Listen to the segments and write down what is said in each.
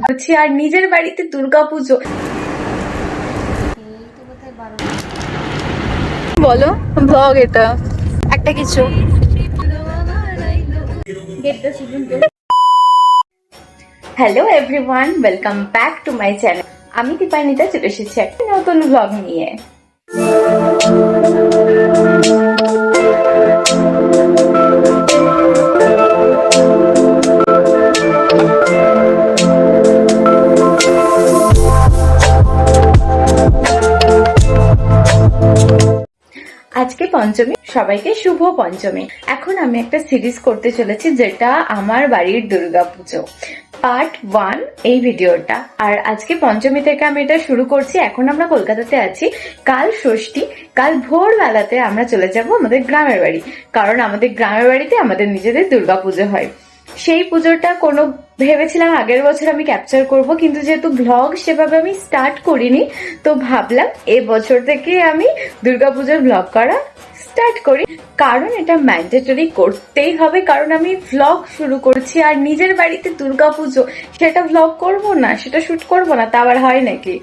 হচ্ছে আর নিজের বাড়িতে দুর্গাপুজো। বলো ব্লগ এটা একটা কিছু। Hello everyone, welcome back to my channel. আমি দীপান্বিতা চলে এসেছি একটা নতুন ব্লগ নিয়ে। আজকে পঞ্চমী, সবাইকে শুভ পঞ্চমী। এখন আমি একটা সিরিজ করতে চলেছি যেটা আমার বাড়ির দুর্গাপুজো পার্ট 1 এই ভিডিওটা। আর আজকে পঞ্চমী থেকে আমি এটা শুরু করছি। এখন আমরা কলকাতাতে আছি, কাল ষষ্ঠী, কাল ভোরবেলাতে আমরা চলে যাব আমাদের গ্রামের বাড়ি, কারণ আমাদের গ্রামের বাড়িতে আমাদের নিজেদের দুর্গাপুজো হয়। সেই পুজোটা ভেবেছিলাম আগের বছর আমি ক্যাপচার করব, কিন্তু যেহেতু ব্লগ সেভাবে আমি স্টার্ট করিনি, তো ভাবলাম এবছর থেকে আমি দুর্গাপুজোর ব্লগ করা স্টার্ট করি, কারণ এটা ম্যান্ডেটরি করতেই হবে। কারণ আমি ভ্লগ শুরু করছি আর নিজের বাড়িতে দুর্গাপুজো, সেটা ভ্লগ করব না, সেটা শুট করব না, তা আবার হয় নাকি?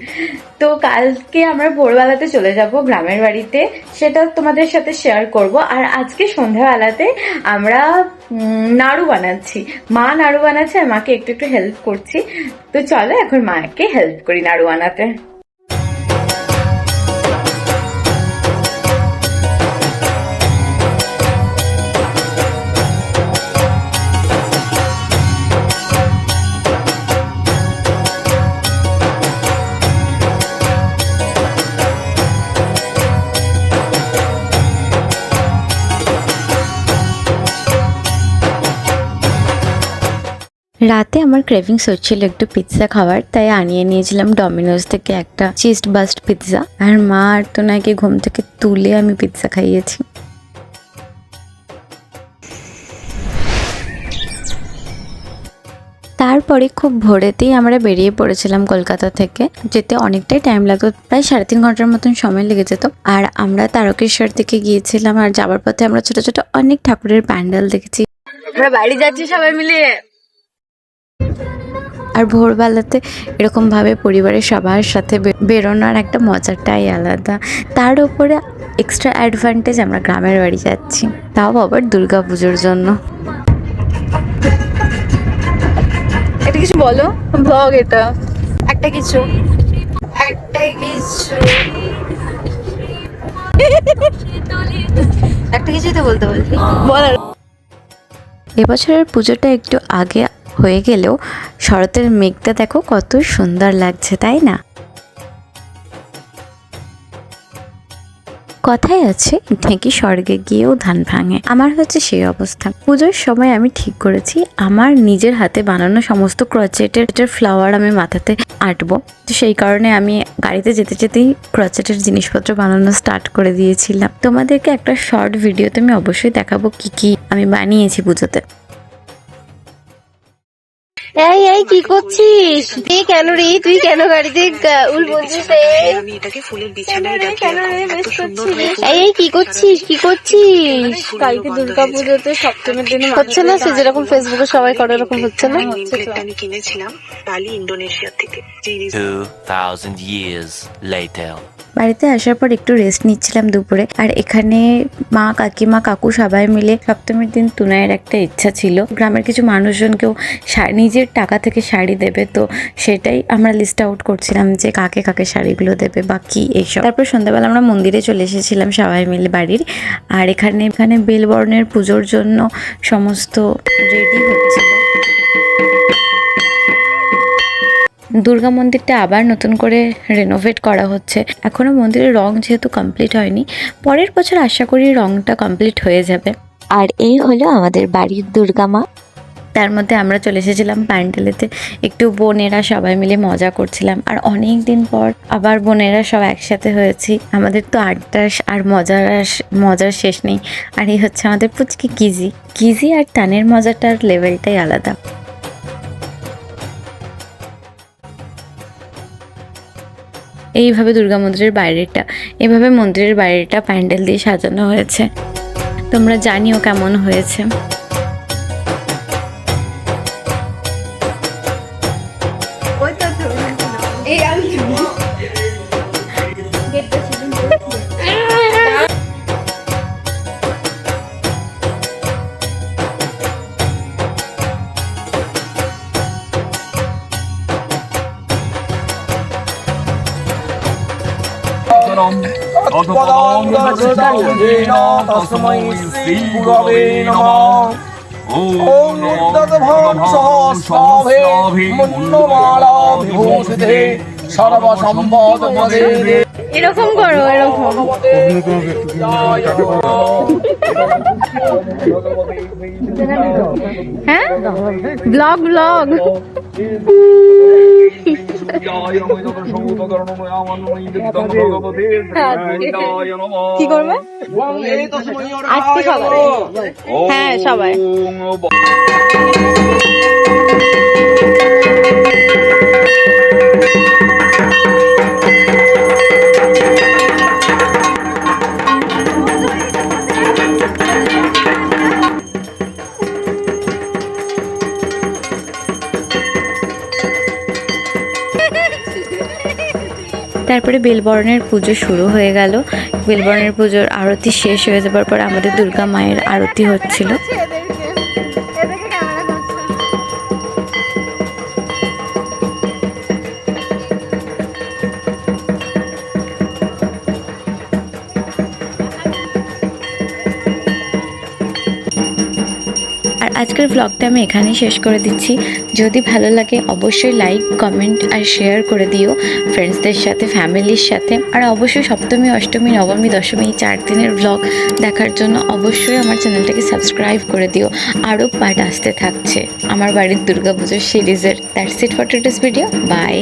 তো কালকে আমরা ভোরবেলাতে চলে যাব গ্রামের বাড়িতে, সেটা তোমাদের সাথে শেয়ার করব। আর আজকে সন্ধ্যাবেলাতে আমরা নাড়ু বানাচ্ছি, মা নাড়ু বানাচ্ছে আর মাকে একটু একটু হেল্প করছি। তো চলো এখন মাকে হেল্প করি নাড়ু বানাতে। রাতে আমার ক্রেভিংস হচ্ছিল একটু পিৎজা খাওয়ার, তাই আনিয়ে নিয়েছিলাম ডমিনোজ থেকে একটা চিজ বাস্ট পিৎজা। আর মা আর তো নাকি ঘুম থেকে তুলে আমি পিৎজা খাইয়েছি। তারপরে খুব ভোরেতেই আমরা বেরিয়ে পড়েছিলাম কলকাতা থেকে। যেতে অনেকটাই টাইম লাগতো, প্রায় 3.5 ঘন্টার মতন সময় লেগে যেত। আর আমরা তারকেশ্বর থেকে গিয়েছিলাম, আর যাবার পথে আমরা ছোট ছোট অনেক ঠাকুরের প্যান্ডেল দেখেছি। আমরা বাড়ি যাচ্ছি সবাই মিলে। আর ভোরবেলাতে এরকম ভাবে পরিবারের সবার সাথে বেরোনোর একটা মজাটাই আলাদা। তার উপরে এক্সট্রা অ্যাডভান্টেজ আমরা গ্রামের বাড়ি যাচ্ছি, তাও আবার দুর্গাপুজোর জন্য। এটা কিছু বলো, ব্লগ এটা একটা কিছু একটা কিছুই তো বলতে বলছি বলার। এবছরের পুজোটা একটু আগে হয়ে গেলেও শরতের মেঘটা দেখো কত সুন্দর লাগছে, তাই না? কথাই আছে ঢেঁকি স্বর্গে গিয়েও ধান ভাঙে, আমার হচ্ছে সেই অবস্থা। পুজোর সময় আমি ঠিক করেছি আমার নিজের হাতে বানানো সমস্ত ক্রচেটের ফ্লাওয়ার আমি মাথাতে আঁটবো। তো সেই কারণে আমি গাড়িতে যেতে যেতেই ক্রচেটের জিনিসপত্র বানানো স্টার্ট করে দিয়েছিলাম। তোমাদেরকে একটা শর্ট ভিডিওতে আমি অবশ্যই দেখাবো কি কি আমি বানিয়েছি পুজোতে। এই এই কি করছিস? কেন রে তুই কেন গাড়িতে উল বলছিস? আমি এটাকে ফুলের বিছানায় রাখি। এত সুন্দর এই কি করছিস? কি করছিস? কালকে দুর্গাপুজোতে সপ্তমীর দিনে হচ্ছে না সে যেরকম ফেসবুকে সবাই করে এরকম হচ্ছে না? আমি কিনেছিলাম বালি ইন্দোনেশিয়া থেকে। 2000 years later. বাড়িতে আসার পর একটু রেস্ট নিচ্ছিলাম দুপুরে। আর এখানে মা, কাকিমা, কাকু সবাই মিলে সপ্তমীর দিন তুনায়ের একটা ইচ্ছা ছিল গ্রামের কিছু মানুষজনকেও নিজের টাকা থেকে শাড়ি দেবে। তো সেটাই আমরা লিস্ট আউট করছিলাম যে কাকে কাকে শাড়িগুলো দেবে বা কি এইসব। তারপর সন্ধ্যাবেলা আমরা মন্দিরে চলে এসেছিলাম সবাই মিলে বাড়ির। আর এখানে বেলবরণের পুজোর জন্য সমস্ত রেডি হচ্ছিল। দুর্গা মন্দিরটা আবার নতুন করে রেনোভেট করা হচ্ছে। এখনো মন্দিরের রং যেহেতু কমপ্লিট হয়নি, পরের বছর আশা করি রংটা কমপ্লিট হয়ে যাবে। আর এই হলো আমাদের বাড়ির দুর্গা মা। তার মধ্যে আমরা চলে এসেছিলাম প্যান্ডেলেতে, একটু বোনেরা সবাই মিলে মজা করছিলাম। আর অনেক দিন পর আবার বোনেরা সব একসাথে হয়েছি। আমাদের তো আড্ডা আর মজার শেষ নেই। আর এই হচ্ছে আমাদের পুচকি কিজি আর টানের মজাটার লেভেলটাই আলাদা। এইভাবে দুর্গা মন্দিরের বাইরেটা প্যান্ডেল দিয়ে সাজানো হয়েছে। তোমরা জানিও কেমন হয়েছে। तस्मै श्रीगुरवे नमः। ॐ तद्भवंसहस्राभे मुन्नमाला विभूषिते सर्वसम्पदपदे এরকম করো, এরকম। হ্যাঁ, ব্লগ ব্লগ। কি করবে আজকে সবাই? হ্যাঁ, সবাই। তারপরে বেলবরণের পুজো শুরু হয়ে গেল। বেলবরণের পুজোর আরতি শেষ হয়ে যাবার পর আমাদের দুর্গা মায়ের আরতি হচ্ছিল। আর আজকের ব্লগটা আমি এখানেই শেষ করে দিচ্ছি। যদি ভালো লাগে অবশ্যই লাইক, কমেন্ট আর শেয়ার করে দিও ফ্রেন্ডসদের সাথে, ফ্যামিলির সাথে। আর অবশ্যই সপ্তমী, অষ্টমী, নবমী, দশমী এই 4 দিনের ব্লগ দেখার জন্য অবশ্যই আমার চ্যানেলটাকে সাবস্ক্রাইব করে দিও। আরও পার্ট আসতে থাকছে আমার বাড়ির দুর্গাপুজোর সিরিজের। That's it for today's video. By.